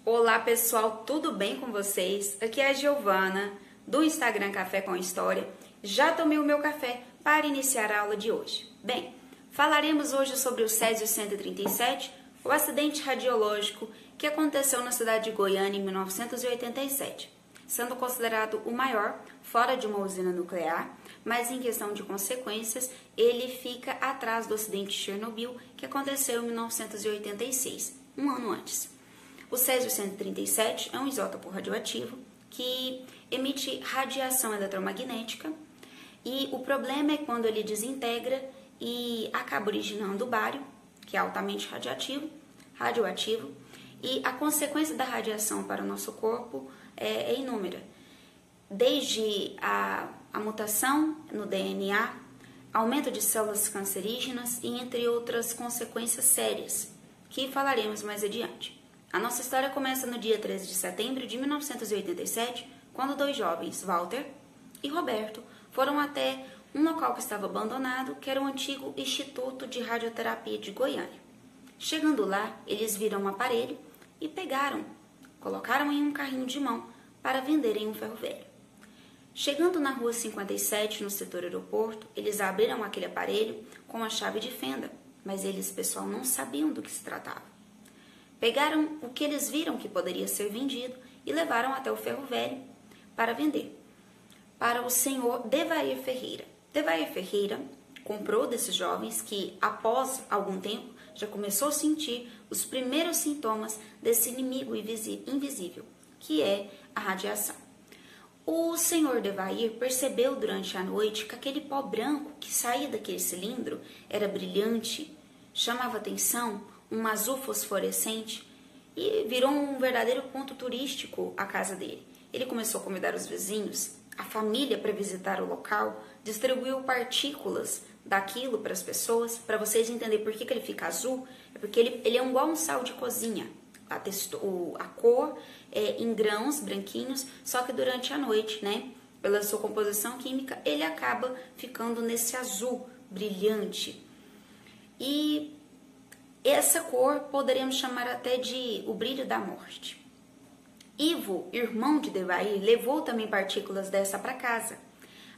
Olá pessoal, tudo bem com vocês? Aqui é a Giovana do Instagram Café com História. Já tomei o meu café para iniciar a aula de hoje. Bem, falaremos hoje sobre o Césio 137, o acidente radiológico que aconteceu na cidade de Goiânia em 1987, sendo considerado o maior fora de uma usina nuclear, mas em questão de consequências, ele fica atrás do acidente de Chernobyl que aconteceu em 1986, um ano antes. O Césio 137 é um isótopo radioativo que emite radiação eletromagnética e o problema é quando ele desintegra e acaba originando bário, que é altamente radioativo, e a consequência da radiação para o nosso corpo é inúmera, desde a mutação no DNA, aumento de células cancerígenas e entre outras consequências sérias, que falaremos mais adiante. A nossa história começa no dia 13 de setembro de 1987, quando dois jovens, Walter e Roberto, foram até um local que estava abandonado, que era o antigo Instituto de Radioterapia de Goiânia. Chegando lá, eles viram um aparelho e colocaram em um carrinho de mão para vender em um ferro velho. Chegando na rua 57, no setor aeroporto, eles abriram aquele aparelho com a chave de fenda, mas eles, pessoal, não sabiam do que se tratava. Pegaram o que eles viram que poderia ser vendido e levaram até o ferro velho para vender. Para o senhor Devair Ferreira. Devair Ferreira comprou desses jovens que, após algum tempo, já começou a sentir os primeiros sintomas desse inimigo invisível, que é a radiação. O senhor Devair percebeu durante a noite que aquele pó branco que saía daquele cilindro era brilhante, chamava atenção, um azul fosforescente, e virou um verdadeiro ponto turístico a casa dele. Ele começou a convidar os vizinhos, a família para visitar o local, distribuiu partículas daquilo para as pessoas. Para vocês entenderem por que ele fica azul, é porque ele é igual um sal de cozinha. A cor é em grãos branquinhos, só que durante a noite, né, pela sua composição química, ele acaba ficando nesse azul brilhante. E essa cor poderíamos chamar até de o brilho da morte. Ivo, irmão de Devair, levou também partículas dessa para casa.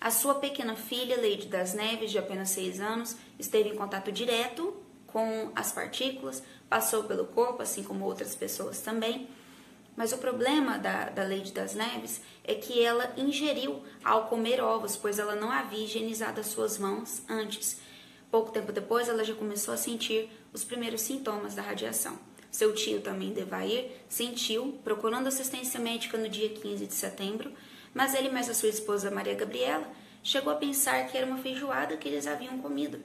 A sua pequena filha, Leide das Neves, de apenas 6 anos, esteve em contato direto com as partículas, passou pelo corpo, assim como outras pessoas também. Mas o problema da Leide das Neves é que ela ingeriu ao comer ovos, pois ela não havia higienizado as suas mãos antes. Pouco tempo depois, ela já começou a sentir os primeiros sintomas da radiação. Seu tio também, Devair, sentiu, procurando assistência médica no dia 15 de setembro, mas ele mais a sua esposa, Maria Gabriela, chegou a pensar que era uma feijoada que eles haviam comido.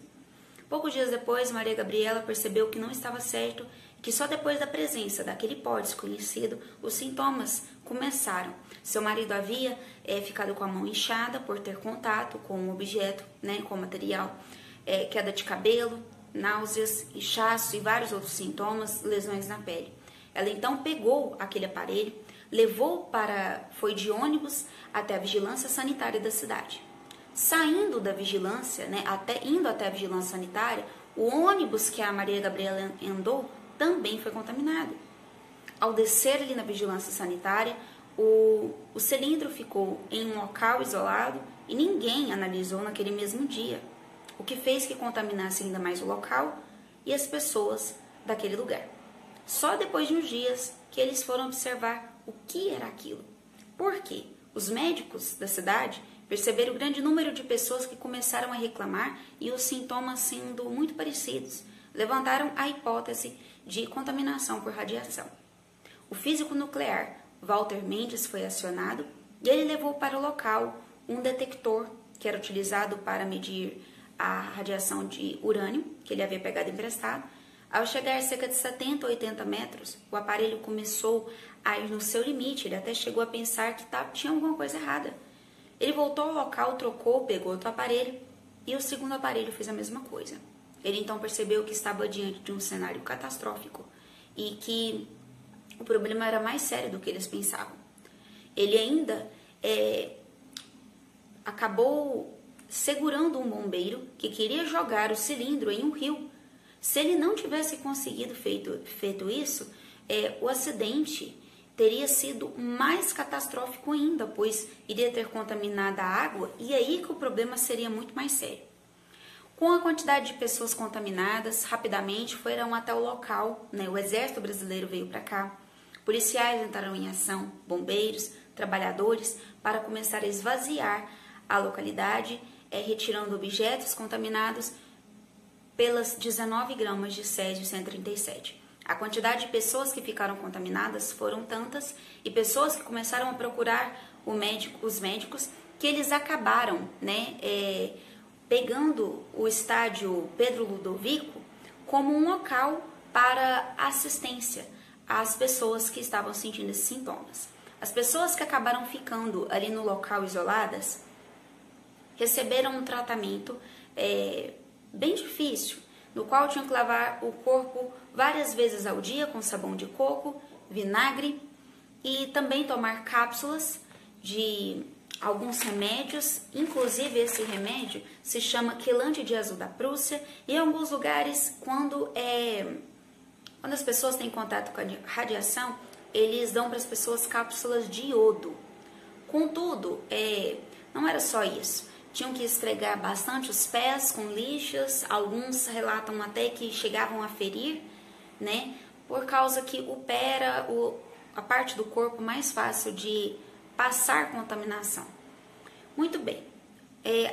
Poucos dias depois, Maria Gabriela percebeu que não estava certo, que só depois da presença daquele pó desconhecido, os sintomas começaram. Seu marido havia ficado com a mão inchada por ter contato com um objeto, né, com material, queda de cabelo, náuseas, inchaço e vários outros sintomas, lesões na pele. Ela então pegou aquele aparelho, foi de ônibus até a vigilância sanitária da cidade. Saindo da vigilância, né, indo até a vigilância sanitária, o ônibus que a Maria Gabriela andou também foi contaminado. Ao descer ali na vigilância sanitária, o cilindro ficou em um local isolado e ninguém analisou naquele mesmo dia, o que fez que contaminasse ainda mais o local e as pessoas daquele lugar. Só depois de uns dias que eles foram observar o que era aquilo. Por quê? Os médicos da cidade perceberam o grande número de pessoas que começaram a reclamar e os sintomas sendo muito parecidos. Levantaram a hipótese de contaminação por radiação. O físico nuclear Walter Mendes foi acionado e ele levou para o local um detector que era utilizado para medir a radiação de urânio, que ele havia pegado emprestado. Ao chegar a cerca de 70 ou 80 metros, o aparelho começou a ir no seu limite, ele até chegou a pensar que tinha alguma coisa errada. Ele voltou ao local, trocou, pegou outro aparelho e o segundo aparelho fez a mesma coisa. Ele então percebeu que estava diante de um cenário catastrófico e que o problema era mais sério do que eles pensavam. Ele ainda acabou segurando um bombeiro que queria jogar o cilindro em um rio. Se ele não tivesse conseguido feito isso, o acidente teria sido mais catastrófico ainda, pois iria ter contaminado a água e aí que o problema seria muito mais sério. Com a quantidade de pessoas contaminadas, rapidamente foram até o local, né? O Exército Brasileiro veio para cá, policiais entraram em ação, bombeiros, trabalhadores, para começar a esvaziar a localidade, retirando objetos contaminados pelas 19 gramas de Césio 137. A quantidade de pessoas que ficaram contaminadas foram tantas e pessoas que começaram a procurar os médicos que eles acabaram, né, pegando o estádio Pedro Ludovico como um local para assistência às pessoas que estavam sentindo esses sintomas. As pessoas que acabaram ficando ali no local isoladas receberam um tratamento bem difícil, no qual tinham que lavar o corpo várias vezes ao dia com sabão de coco, vinagre e também tomar cápsulas de alguns remédios, inclusive esse remédio se chama quelante de azul da Prússia, e em alguns lugares, quando as pessoas têm contato com a radiação, eles dão para as pessoas cápsulas de iodo. Contudo, não era só isso. Tinham que esfregar bastante os pés com lixas, alguns relatam até que chegavam a ferir, né? Por causa que o pé era a parte do corpo mais fácil de passar contaminação. Muito bem,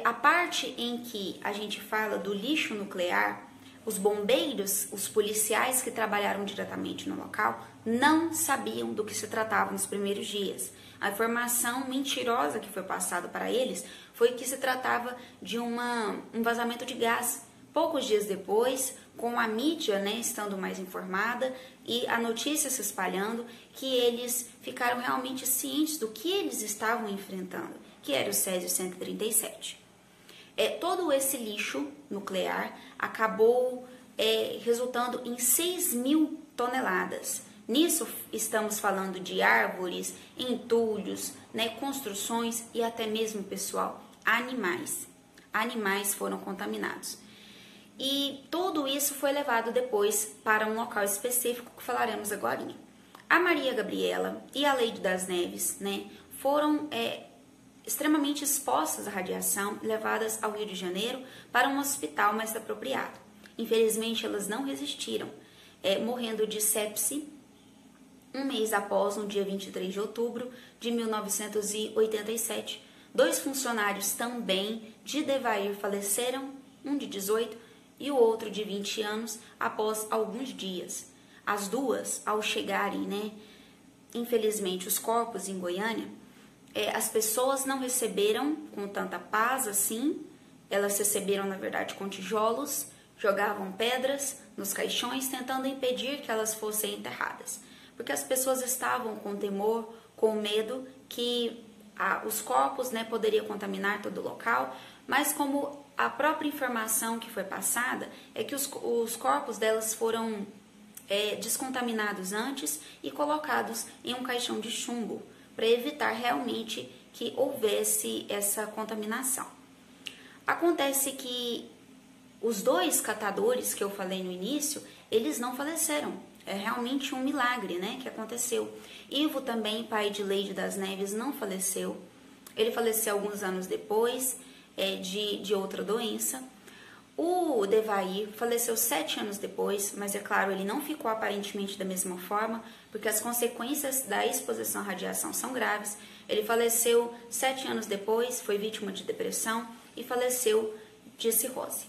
a parte em que a gente fala do lixo nuclear, os bombeiros, os policiais que trabalharam diretamente no local, não sabiam do que se tratava nos primeiros dias. A informação mentirosa que foi passada para eles foi que se tratava de um vazamento de gás. Poucos dias depois, com a mídia, né, estando mais informada e a notícia se espalhando, que eles ficaram realmente cientes do que eles estavam enfrentando, que era o Césio 137. Todo esse lixo nuclear acabou resultando em 6.000 toneladas. Nisso estamos falando de árvores, entulhos, né, construções e até mesmo, pessoal, animais. Animais foram contaminados. E tudo isso foi levado depois para um local específico que falaremos agora. A Maria Gabriela e a Leide das Neves, né, foram extremamente expostas à radiação, levadas ao Rio de Janeiro para um hospital mais apropriado. Infelizmente, elas não resistiram, morrendo de sepse um mês após, no dia 23 de outubro de 1987. 2 funcionários também de Devair faleceram, um de 18 e o outro de 20 anos, após alguns dias. As duas, ao chegarem, né, infelizmente, os corpos em Goiânia, as pessoas não receberam com tanta paz assim, elas receberam, na verdade, com tijolos, jogavam pedras nos caixões, tentando impedir que elas fossem enterradas. Porque as pessoas estavam com temor, com medo que os corpos, né, poderiam contaminar todo o local, mas como a própria informação que foi passada é que os corpos delas foram descontaminados antes e colocados em um caixão de chumbo, para evitar realmente que houvesse essa contaminação. Acontece que os 2 catadores que eu falei no início, eles não faleceram. É realmente um milagre, né, que aconteceu. Ivo também, pai de Leide das Neves, não faleceu. Ele faleceu alguns anos depois de outra doença. O Devair faleceu 7 anos depois, mas é claro, ele não ficou aparentemente da mesma forma, porque as consequências da exposição à radiação são graves. Ele faleceu 7 anos depois, foi vítima de depressão e faleceu de cirrose.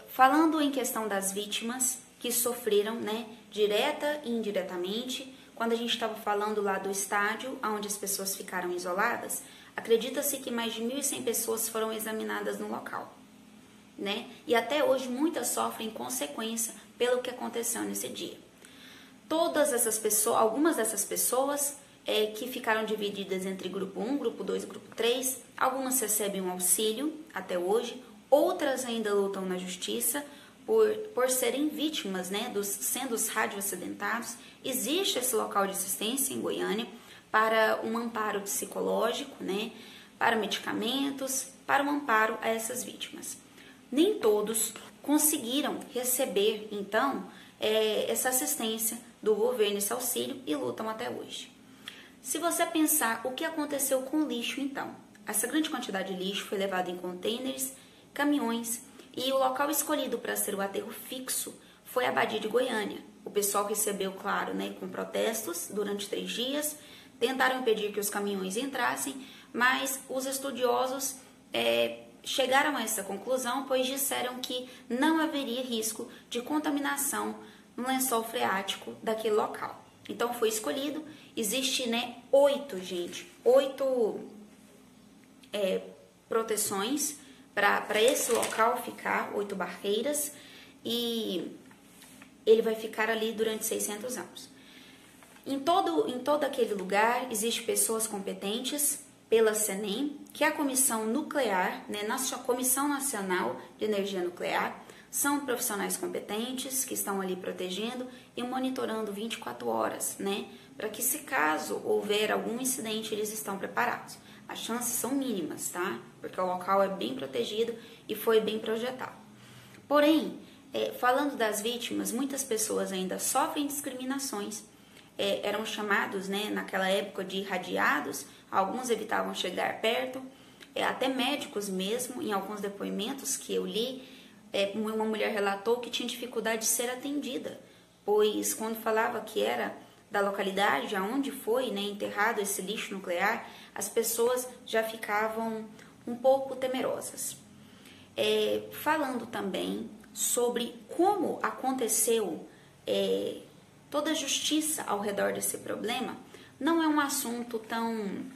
Falando em questão das vítimas que sofreram, né, direta e indiretamente, quando a gente estava falando lá do estádio, onde as pessoas ficaram isoladas, acredita-se que mais de 1.100 pessoas foram examinadas no local, né? E até hoje muitas sofrem consequência pelo que aconteceu nesse dia. Todas essas pessoas, algumas dessas pessoas que ficaram divididas entre grupo 1, grupo 2 e grupo 3, algumas recebem um auxílio até hoje, outras ainda lutam na justiça por serem vítimas, né, sendo os radioacidentados. Existe esse local de assistência em Goiânia para um amparo psicológico, né, para medicamentos, para um amparo a essas vítimas. Nem todos conseguiram receber, então, essa assistência do governo esse auxílio e lutam até hoje. Se você pensar o que aconteceu com o lixo então, essa grande quantidade de lixo foi levada em contêineres, caminhões e o local escolhido para ser o aterro fixo foi a Badia de Goiânia. O pessoal recebeu, claro, com protestos durante 3 dias, tentaram impedir que os caminhões entrassem, mas os estudiosos chegaram a essa conclusão, pois disseram que não haveria risco de contaminação no lençol freático daquele local. Então foi escolhido, existe 8 proteções para esse local ficar, 8 barreiras, e ele vai ficar ali durante 600 anos. Em todo aquele lugar, existem pessoas competentes pela CNEM, que é a Comissão Nuclear, nossa Comissão Nacional de Energia Nuclear, são profissionais competentes que estão ali protegendo e monitorando 24 horas, para que se caso houver algum incidente, eles estão preparados. As chances são mínimas, tá? Porque o local é bem protegido e foi bem projetado. Porém, falando das vítimas, muitas pessoas ainda sofrem discriminações, eram chamados, naquela época de irradiados, alguns evitavam chegar perto, até médicos mesmo, em alguns depoimentos que eu li, uma mulher relatou que tinha dificuldade de ser atendida, pois quando falava que era da localidade aonde foi enterrado esse lixo nuclear, as pessoas já ficavam um pouco temerosas. Falando também sobre como aconteceu toda a justiça ao redor desse problema, não é um assunto tão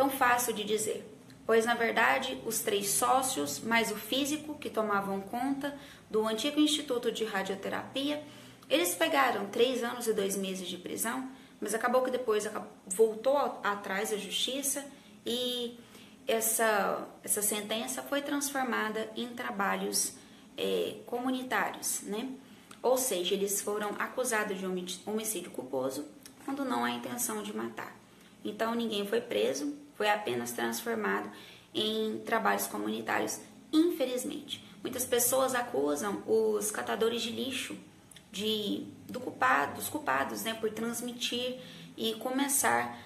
fácil de dizer, pois na verdade os 3 sócios, mais o físico que tomavam conta do antigo Instituto de Radioterapia, eles pegaram 3 anos e 2 meses de prisão, mas acabou que depois voltou atrás a justiça e essa sentença foi transformada em trabalhos comunitários, Ou seja, eles foram acusados de homicídio culposo quando não há intenção de matar. Então ninguém foi preso, foi apenas transformado em trabalhos comunitários, infelizmente. Muitas pessoas acusam os catadores de lixo dos culpados, por transmitir e começar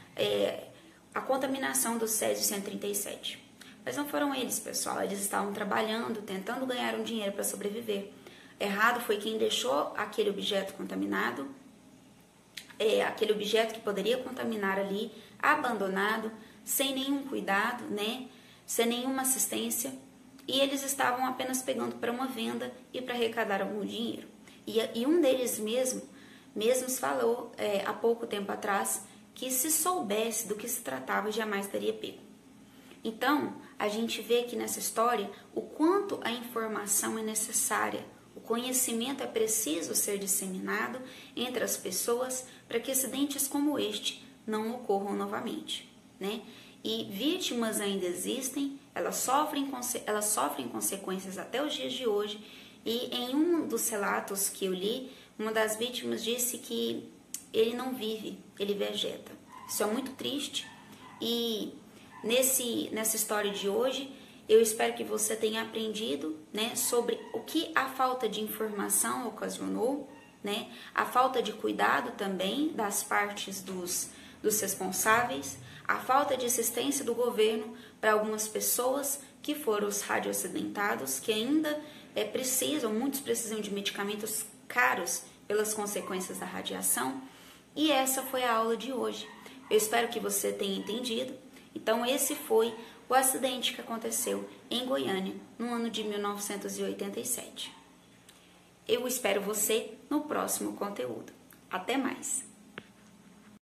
a contaminação do Césio-137. Mas não foram eles, pessoal, eles estavam trabalhando, tentando ganhar um dinheiro para sobreviver. Errado foi quem deixou aquele objeto contaminado, aquele objeto que poderia contaminar ali, abandonado, sem nenhum cuidado, sem nenhuma assistência, e eles estavam apenas pegando para uma venda e para arrecadar algum dinheiro. E um deles mesmos falou há pouco tempo atrás que se soubesse do que se tratava, jamais teria pego. Então, a gente vê aqui nessa história o quanto a informação é necessária, o conhecimento é preciso ser disseminado entre as pessoas para que acidentes como este não ocorram novamente, E vítimas ainda existem, elas sofrem consequências até os dias de hoje, e em um dos relatos que eu li, uma das vítimas disse que ele não vive, ele vegeta. Isso é muito triste e nessa história de hoje, eu espero que você tenha aprendido sobre o que a falta de informação ocasionou, a falta de cuidado também das partes dos responsáveis, a falta de assistência do governo para algumas pessoas que foram os radioacidentados, que ainda muitos precisam de medicamentos caros pelas consequências da radiação. E essa foi a aula de hoje. Eu espero que você tenha entendido. Então esse foi o acidente que aconteceu em Goiânia no ano de 1987. Eu espero você no próximo conteúdo. Até mais!